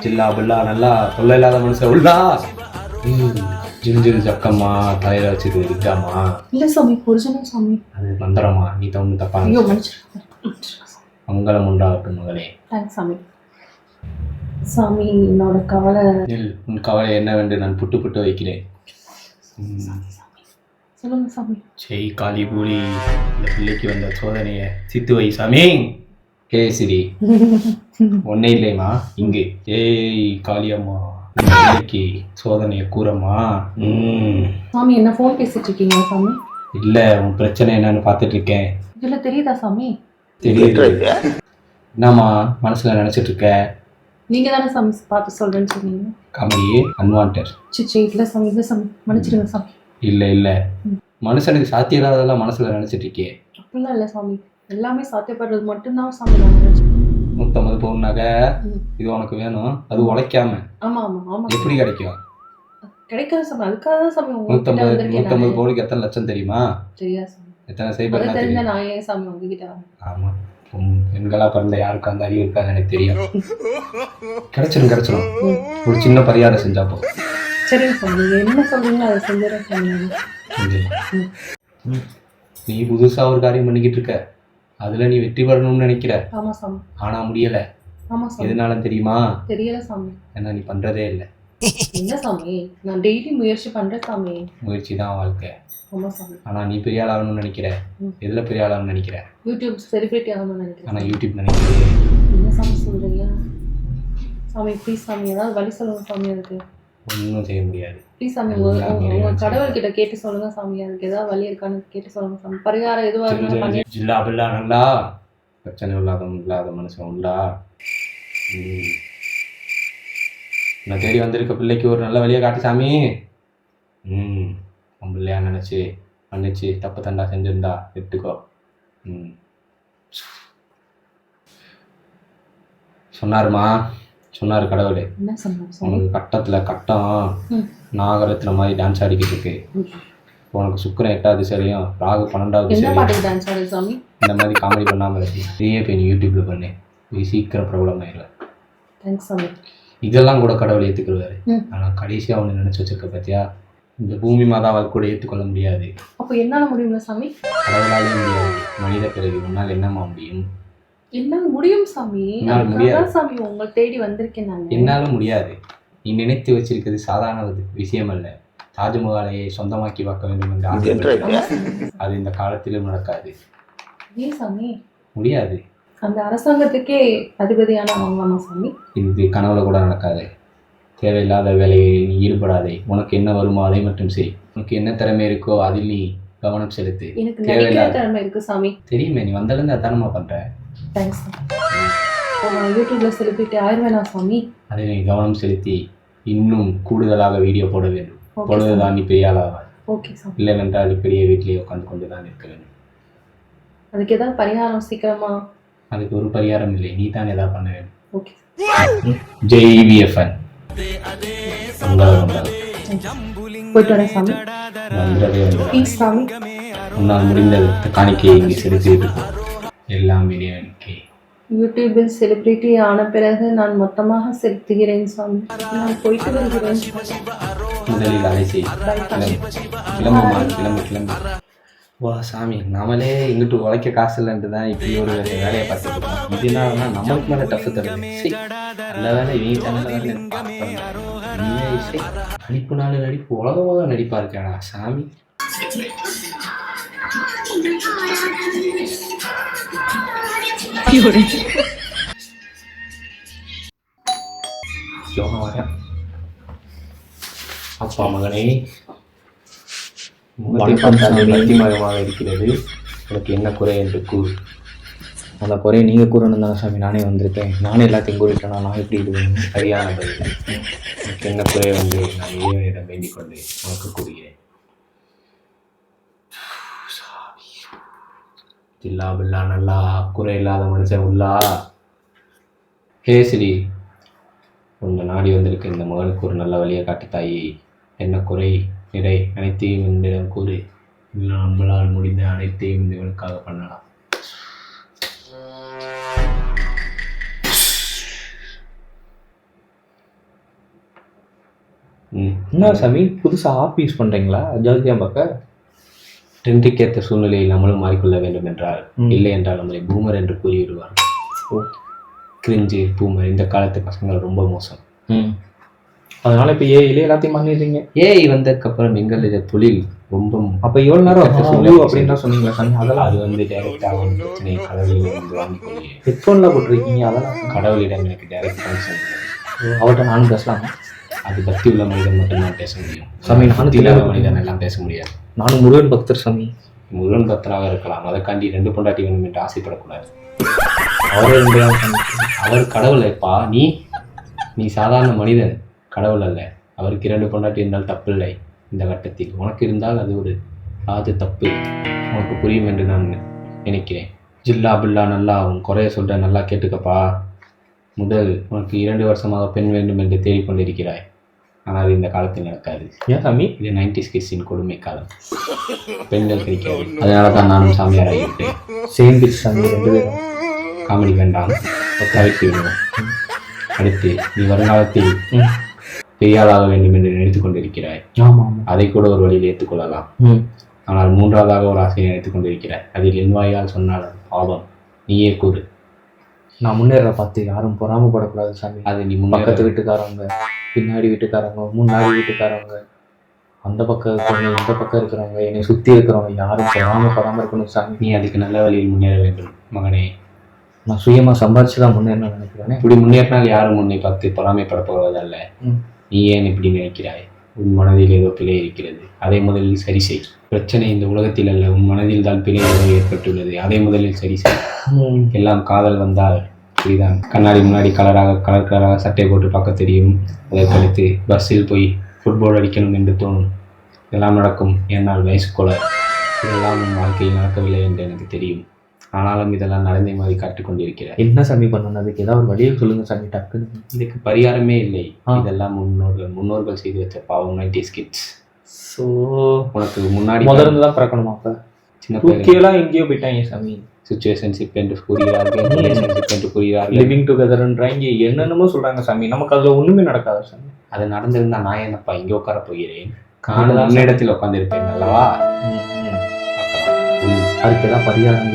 சில்லா பில்லா நல்லா தொல்லை இல்லாத மனுஷன் உள்ளா. ஜில் ஜக்கம்மா தலையில வச்சுட்டு இருக்காமா. இல்ல சாமி, ஒரிஜினல் சாமி. அது மந்திரமா? நீ தப்பு தப்பா. மங்களம் உண்டாகட்டும் மகளே. தேங்க்ஸ் சாமி. சாமி, என்னோட கவலை. உன் கவலை என்னவென்று நான் புட்டு புட்டு வைக்கிறேன். சொல்லுங்க சாமி. செய் காளி பூலி, இந்த பிள்ளைக்கு வந்த சோதனையை சித்து வை சாமி. கேசிரி ஒன்னே இல்லையம்மா இங்கு. ஏய் காளியம்மா, பிள்ளைக்கு சோதனையை கூறம்மா. சாமி, என்ன ஃபோன் பேசிட்டு இருக்கீங்க சாமி? இல்ல, உன் பிரச்சனை என்னன்னு பார்த்துட்டு இருக்கேன். இதுல தெரியுதா சாமி? தெரியுது. என்னம்மா மனசுல நினைச்சிட்டு இருக்க? நீங்க தானே சாமி பார்த்து சொல்றேன்னு சொன்னீங்க. Comedy unwanted. சிச்சி, இல்ல சாமி, இல்ல சாமி, மன்னிச்சிடுங்க சாமி. இல்ல மனுஷனுக்கு சாத்தியம் இல்லாததெல்லாம் மனசுல நினைச்சிட்டு இருக்கே. அப்படிலாம் இல்ல சாமி, எல்லாமே சாத்தியப்படுறது மட்டும்தான் சாமி. நான் நினைச்சேன் 150 பவுன் நகை இது உனக்கு வேணும், அது உழைக்காம. ஆமா ஆமா ஆமா. எப்படி கிடைக்கும்? கிடைக்காது சாமி, அதுக்காக தான் சாமி 150 பவுனுக்கு எத்தனை லட்சம் தெரியுமா? தெரியாது சாமி. எத்தனை சைபர் தெரிஞ்ச நான் ஏன் சாமி உங்ககிட்ட? ஆமா, பெண்களா பிறந்த யாருக்கு அந்த அறிவு இருக்காது எனக்கு தெரியும். கிடைச்சிடும் ஒரு சின்ன பரிகாரம் செஞ்சா போ. சரிங்க சாமி, நீங்க என்ன சொல்றீங்களோ அதை செஞ்சிடறேன் சாமி. நீ புதுசா ஒரு காரியம் பண்ணிக்கிட்டு இருக்க, அதுல நீ வெற்றி பெறணும்னு நினைக்கிற. ஆமா சாமி. ஆனா முடியல. ஆமா சாமி. எதனால தெரியுமா? தெரியல சாமி. ஏன்னா நீ பண்றதே இல்லை. என்ன சாமி, நான் டெய்லி முயற்சி பண்றேன் சாமி. முயற்சி தான் வாழ்க்கை. ஆமா சாமி. ஆனா நீ பெரிய ஆள் ஆகணும்னு நினைக்கிற. எதுல பெரிய ஆள் ஆகணும்னு நினைக்கிற? யூடியூப் செலிபிரிட்டி ஆகணும்னு நினைக்கிறேன். ஆனா யூடியூப் நினைக்கிறேன். என்ன சாமி சொல்றீங்க? சாமி ப்ளீஸ் சாமி, ஏதாவது வழி சொல்லுங்க சாமி. அதுக்கு ஒன்றும் செய்ய முடியாது. ப்ளீஸ் சாமி, உங்க கடவுள்கிட்ட கேட்டு சொல்லுங்க சாமி. அதுக்கு ஏதாவது வழி இருக்கான்னு கேட்டு சொல்லுங்க சாமி. பரிகாரம் எதுவாக இருந்தாலும் பண்ணி. ஜில்லா பில்லா நல்லா பிரச்சனை இல்லாத மனுஷன் உள்ளா. நான் தேடி வந்திருக்க பிள்ளைக்கு ஒரு நல்ல வழியை காட்டு சாமி. உன் பிள்ளையா நினச்சி மன்னிச்சு தப்பு தண்டா செஞ்சிருந்தா எடுத்துக்கோ. சொன்னார் கடவுளே. உனக்கு கட்டம் நாகரத்ன மாதிரி டான்ஸ் ஆடிக்கிட்டு இருக்கு. உனக்கு சுக்கரன் 8வது சரியும், ராகு 12வது சரியும். இந்த மாதிரி காமெடி பண்ணாமல் இருக்கு. இதே போய் நீ யூடியூப்ல பண்ணு, இது சீக்கிரம் ப்ராப்ளம் ஆயிடல. இதெல்லாம் கூட கடவுளை ஏற்றுக்குருவாரு. ஆனால் கடைசியாக அவனை நினச்சி வச்சிருக்க பார்த்தியா, இந்த பூமி மாதாவால் கூட ஏற்றுக்கொள்ள முடியாது. அப்போ என்னால் முடியுமா சாமி? கடவுளாலே முடியாது. மனித பிறகு உன்னால் என்னமா முடியும்? என்னால் முடியும் சாமி. என்னால் முடியாது சாமி, உங்களை தேடி வந்திருக்கேன் நான். என்னாலும் முடியாது. நீ நினைத்து வச்சிருக்கிறது சாதாரண விஷயம் அல்ல. தாஜ்மஹாலையை சொந்தமாக்கி பார்க்க வேண்டும் என்று ஆசைப்படுகிறேன். அது இந்த காலத்திலும் நடக்காது. ஏன் சாமி? முடியாது. அந்த அரசாங்கத்துக்கே அதிபதியான வாங்கலாமா சாமி? இது கனவுல கூட நடக்காது. தேவையில்லாத வேலையை நீ ஈடுபடாதே. உனக்கு என்ன வருமோ அதை மட்டும் செய். உனக்கு என்ன திறமை இருக்கோ அதில் நீ கவனம் செலுத்து. தேவையில்லாத திறமை இருக்கு சாமி. தெரியுமே, நீ வந்ததுலேருந்து அதானமா பண்ற. தேங்க்ஸ். யூடியூப்ல செலிபிரிட்டி ஆயிடுவேனா சாமி? அதை நீ கவனம் செலுத்தி இன்னும் கூடுதலாக வீடியோ போட வேண்டும். பொழுதுதான் நீ பெரிய ஆளாவாய். ஓகே சாமி. இல்லைவென்றால் இப்படியே வீட்டிலேயே உட்காந்து கொண்டு தான் இருக்க வேண்டும். அதுக்கு ஏதாவது பரிகாரம் சீக்கிரமா? அதுக்கு ஒரு பரிகாரம் இல்லை, நீ தான் ஏதாவது பண்ண வேண்டும். ஓகே. JVFN போயிட்டு வரேன் சாமி. சாமி, உன்னால் முடிந்த காணிக்கையை இங்கே செலுத்திவிட்டு எல்லாம் இறைவனுக்கே. யூடியூபில் செலிபிரிட்டி ஆன பிறகு நான் மொத்தமாக செலுத்துகிறேன் சாமி. நான் போயிட்டு வருகிறேன். முதலில் அதை செய். கிளம்பு. வா சாமி, நம்மளே இங்கிட்டு உழைக்க காசு இல்லைன்ட்டு தான் இப்படி ஒரு வேலையை பார்த்துட்டு இருக்கோம். இதனால நம்மளுக்கு மேலே டஃப் தருது. நல்ல வேலை நீ சேனல் நடிப்பு நாள் நடிப்பு உலகமாக நடிப்பா இருக்கேடா சாமி. அப்பா மகனே, மத்தியமாக இருக்கிறது. உனக்கு என்ன குறை என்று கூறு. அந்த குறையை நீங்கள் கூறணும் தானே சாமி. நானே வந்திருக்கேன். நானே எல்லாத்தையும் கூறிட்டேன்னா நான் எப்படி இது சரியான பதில். உனக்கு என்ன குறை வந்து நான் இறைவனிடம் வேண்டிக் கொண்டு உனக்கு கூறுகிறேன். தில்லா பில்லா நல்லா குறை இல்லாத மனுஷன் உள்ளா. ஸ்ரீ, உன்னை நாடி வந்திருக்க இந்த மகனுக்கு ஒரு நல்ல வழியை காட்டு தாயி. என்ன குறை நிறை அனைத்தையும் என்னிடம் கூறு. இல்லை, நம்மளால் முடிந்த அனைத்தையும் இவனுக்காக பண்ணலாம். என்ன சாமி புதுசாக ஆப் யூஸ் பண்ணுறீங்களா ஜோதிகம் பார்க்க? ட்ரெண்டுக்கேற்ற சூழ்நிலையில் நம்மளும் மாறிக்கொள்ள வேண்டும் என்றால், இல்லை என்றால் நம்மளை பூமர் என்று கூறிவிடுவார். கிரிஞ்சு பூமர், இந்த காலத்து பசங்கள் ரொம்ப மோசம். அதனால இப்போ ஏஐல எல்லாத்தையும் பண்ணிடுறீங்க. ஏஐ வந்ததுக்கப்புறம் எங்களுடைய தொழில் ரொம்ப. அப்போ எவ்வளோ நேரம் அப்படின்னு தான் சொன்னீங்களா சாமி? அதெல்லாம் அது வந்து டைரெக்டாக வந்து பிரச்சனை கடவுளிடம் வந்து வாங்கிக்கொள்ளி ஹெட்ஃபோன்லாம் போட்டிருக்கீங்க. அதெல்லாம் கடவுளிடம் எனக்கு டைரக்ட் கனெக்ஷன். அவர்கிட்ட நானும் பேசலாமா? அது பக்தி உள்ள மனிதன் மட்டும்தான் பேச முடியும் சாமி. பக்தி இல்லாத மனிதன் எல்லாம் பேச முடியாது. நானும் முருகன் பக்தர் சாமி. முருகன் பக்தராக இருக்கலாம், அதற்காண்டி 2 பொண்டாட்டி வேணும் என்று ஆசைப்படக்கூடாது. அவரே 2 அவர் கடவுள் எப்பா, நீ சாதாரண மனிதன், கடவுள் அல்ல. அவருக்கு 2 பொண்டாட்டி இருந்தால் தப்பில்லை. இந்த கட்டத்தில் உனக்கு இருந்தால் அது தப்பு. உனக்கு புரியும் என்று நான் நினைக்கிறேன். ஜில்லா பில்லா நல்லா உன் குறைய சொல்ற, நல்லா கேட்டுக்கப்பா. முதல் உனக்கு 2 வருஷமாக பெண் வேண்டும் என்று தேடிக்கொண்டிருக்கிறாய். ஆனால் இந்த காலத்தில் நடக்காது. ஏன் சாமி? இது 90s கிட்ஸின் கொடுமை காலம். பெண்கள் கிடைக்காது. அதனால தான் நானும் சாமியார் ஆகிவிட்டேன். சேர்ந்து சாமி 2 பேரும். காமெடி வேண்டாம், தவிர்த்து விடுவோம். அடுத்து நீ வருங்காலத்தில் பெரியாளாக வேண்டும் என்று நினைத்துக் கொண்டிருக்கிறாய். அதை கூட ஒரு வழியில் ஏற்றுக்கொள்ளலாம். ஆனால் 3ஆவதாக ஒரு ஆசையை நினைத்துக் கொண்டிருக்கிறாய். அதில் என் வாயால் சொன்னால் பாவம். நீயே கூறு. நான் முன்னேற பார்த்து யாரும் பொறாமப்படக்கூடாது சாமி. அது நீ பக்கத்து வீட்டுக்காரவங்க, பின்னாடி வீட்டுக்காரங்க, முன்னாடி வீட்டுக்காரவங்க, அந்த பக்கம் இருக்கிறவங்க, இந்த பக்கம் இருக்கிறவங்க, என்னை சுற்றி இருக்கிறவங்க யாரும் பொறாமப்படாமல் இருக்கணும் சாமி. நீ அதுக்கு நல்ல வழியில் முன்னேற வேண்டும் மகனே. நான் சுயமாக சம்பாதிச்சு தான் முன்னேறணும்னு நினைக்கிறேன். இப்படி முன்னேறினால் யாரும் முன்னே பார்த்து பொறாமைப்பட போவதல்ல. நீ ஏன் இப்படி நினைக்கிறாய்? உன் மனதில் ஏதோ பிழை இருக்கிறது, அதை முதலில் சரி செய். பிரச்சனை இந்த உலகத்தில் அல்ல, உன் மனதில் தான் பிழை ஏதோ ஏற்பட்டுள்ளது, அதை முதலில் சரி செய். எல்லாம் காதல் வந்தால் இப்படிதான். கண்ணாடி முன்னாடி கலராக சட்டை போட்டு பார்க்க தெரியும். அதற்கடுத்து பஸ்ஸில் போய் ஃபுட்பால் அடிக்கணும் என்று தோணும். இதெல்லாம் நடக்கும். என்னால் வயசு கொலை. இதெல்லாம் உன் வாழ்க்கையில் நடக்கவில்லை என்று எனக்கு தெரியும். ஆனாலும் இதெல்லாம் நடந்தே மாதிரி காட்டிக் கொண்டிருக்கிறார். என்ன சாமி பண்ணணும்? அதுக்கு ஏதாவது ஒரு வழியை சொல்லுங்க சாமி. டக்குன்னு இதுக்கு பரிகாரமே இல்லை. இதெல்லாம் முன்னோர்கள் செய்து வச்ச பாவம் 90s கிட்ஸ். ஸோ உனக்கு முன்னாடி முதல்ல தான் பிறக்கணுமா? அப்போ சின்ன பிள்ளைலாம் எங்கேயோ போயிட்டாங்க சாமி. சிச்சுவேஷன்ஷிப் என்று கூறுகிறார்கள், ரிலேஷன்ஷிப் என்று கூறுகிறார்கள், லிவிங் டுகெதர்ன்றாங்க, என்னென்னமோ சொல்கிறாங்க சாமி. நமக்கு அதில் ஒன்றுமே நடக்காது சாமி. அது நடந்திருந்தா நான் என்னப்பா இங்கே உட்கார போகிறேன்? காலையில் இடத்தில் உட்காந்துருப்பேன் அல்லவா? அதுக்கு ஏதாவது பரிகாரம்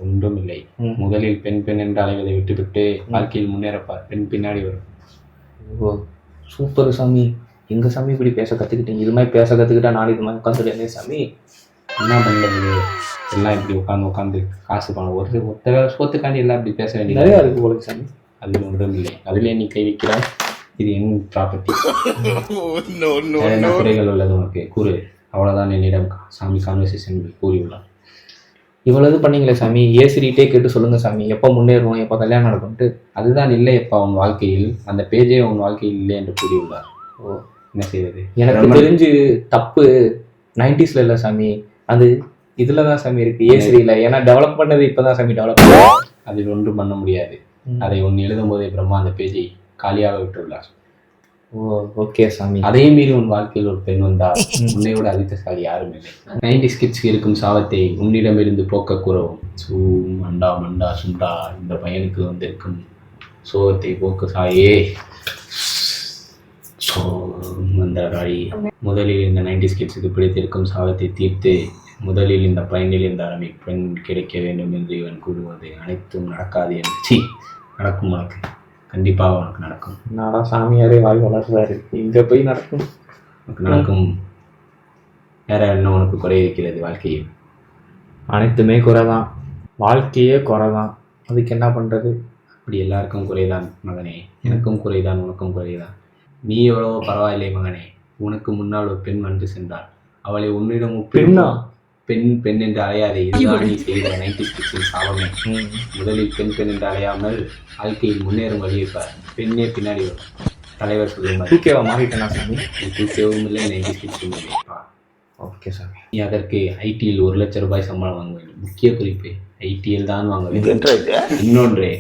ஒன்றும் இல்லை. முதலில் பெண் என்று அலைவதை விட்டுவிட்டு வாழ்க்கையில் முன்னேறப்பார். பெண் பின்னாடி வரும். ஓ சூப்பர் சாமி. எங்க சாமி இப்படி பேச கற்றுக்கிட்டீங்க? இது மாதிரி பேச கற்றுக்கிட்டா நான் இது மாதிரி உட்காந்துருந்தே சாமி. என்ன பண்ணுறது? எல்லாம் இப்படி உட்காந்து காசு பணம் ஒத்த வேலை சோத்துக்காண்டி எல்லாம் இப்படி பேச வேண்டியது நிறையா இருக்குது போல சாமி. அதில் ஒன்றும் இல்லை. அதிலே நீ கை வைக்கிறாய். இது என் ப்ராப்பர்ட்டி. என்ன குறைகள் உள்ளது உனக்கு கூறு. அவ்வளோதான் என்னிடம் சாமி கான்வர்சேஷன் கூறியுள்ளான். இவ்வளவு பண்ணீங்களே சாமி. ஏசிரிட்டே கேட்டு சொல்லுங்கள் சாமி, எப்போ முன்னேறுவோம், எப்போ கல்யாணம் நடக்கும்ட்டு. அதுதான் இல்லை எப்பா உன் வாழ்க்கையில், அந்த பேஜே உன் வாழ்க்கையில் இல்லை என்று கூறியுள்ளார். ஓ என்ன செய்வது? எனக்கு தெரிஞ்சு தப்பு 90s இல்லை சாமி, அது இதில் தான் சாமி இருக்குது, ஏசிரியில். ஏன்னா டெவலப் பண்ணது இப்போ தான் சாமி டெவலப் பண்ண. அதில் ஒன்றும் பண்ண முடியாது. அதை ஒன்று எழுதும் போதே பிரம்மா அந்த பேஜை காலியாக விட்டுள்ளார். ஓ ஓகே சாமி. அதே மீறி உன் வாழ்க்கையில் ஒரு பெண் வந்தால் உன்னை விட அதிர்ஷ்டசாலி யாரும் இல்லை. 90s கிட்ஸ்க்கு இருக்கும் சாபத்தை உன்னிடமிருந்து போக்க கூறவும். மண்டா மண்டா சுண்டா, இந்த பையனுக்கு வந்திருக்கும் சோகத்தை போக்கு சாயே. மந்தாராடி. முதலில் இந்த 90s கிட்ஸுக்கு பிடித்திருக்கும் சாபத்தை தீர்த்து முதலில் இந்த பையனில் இந்த பெண் கிடைக்க வேண்டும் என்று இவன் கூறுவது அனைத்தும் நடக்காது என்று. நடக்கும் உனக்கு, கண்டிப்பாக உனக்கு நடக்கும். நாடா சாமியாரே வாய் வளர்றாரு, இங்கே போய் நடக்கும். உனக்கு நடக்கும். வேற என்ன உனக்கு குறை இருக்கிறது வாழ்க்கையில்? அனைத்துமே குறை தான், வாழ்க்கையே குறை தான். அதுக்கு என்ன பண்ணுறது? அப்படி எல்லாருக்கும் குறைதான் மகனே. எனக்கும் குறைதான், உனக்கும் குறைதான். நீ எவ்வளவோ பரவாயில்லை மகனே. உனக்கு முன்னால் ஒரு பெண் வந்து சென்றாள். அவளை உன்னிடம் பெண்ணா? பெண் என்று அலையாதே. இதுதான் நீ செய்த 90s கிட்ஸின் சாபமே. முதலில் பெண் என்று அலையாமல் வாழ்க்கையில் முன்னேறும் வழியை பார். பெண்ணே பின்னாடி வரும். தலைவர் சொல்லுங்கள். டூகேவா மாறிட்டேனா சாமி? டூகேவும் இல்லை, 90s கிட்ஸும் இல்லைப்பா. ஓகே சாமி. நீ அதற்கு ஐடியில் 1 லட்சம் ரூபாய் சம்பளம் வாங்க வேண்டும். முக்கிய குறிப்பு, ஐடியில் தான் வாங்க வேண்டும். இன்னொன்று,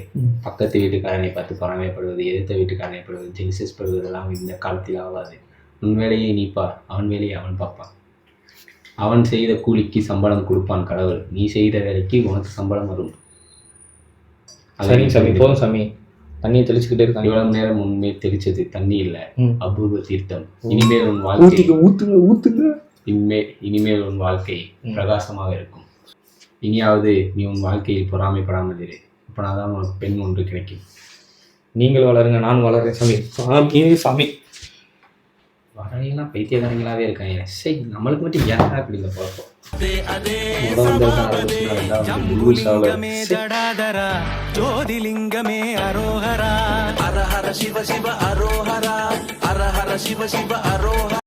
பக்கத்து வீட்டுக்காரனை பார்த்து பொறாமைப்படுவது, எதிர்த்த வீட்டுக்காரனை படுவது, ஜென்சஸ் படுவதெல்லாம் இந்த காலத்தில் ஆகாது. உன் வேலையை நீ பார், அவன் வேலையை அவன் பார்ப்பான். அவன் செய்த கூலிக்கு சம்பளம் கொடுப்பான் கடவுள். நீ செய்த வேலைக்கு உனக்கு சம்பளம் வரும். சரி சாமி, போதும் சாமி. தண்ணியை தெளிச்சுக்கிட்டே இருக்காங்க. இவ்வளவு நேரம் முன்பே தெளிச்சது தண்ணி இல்ல, ம். அபூர்வ தீர்த்தம். இனிமேல் உன் வாழ்க்கை ஊத்துங்க. இனிமேல் உன் வாழ்க்கை பிரகாசமாக இருக்கும். இனியாவது நீ உன் வாழ்க்கையில் பொறாமைப்படாமல் இரு. அப்பனாதான் உனக்கு பெண் ஒன்று கிடைக்கும். நீங்கள் வளருங்க, நான் வளர்றேன் சாமி. சாமி வரையெல்லாம் பைத்தியக்காரங்களாவே இருக்காங்க. சரி, நம்மளுக்கு மட்டும் ஏன் இப்படி இந்த பழக்கம்? ஜோதிலிங்கமே அரோஹரா, ஹர ஹர சிவ சிவ அரோஹரா, ஹர ஹர சிவ சிவ அரோஹரா.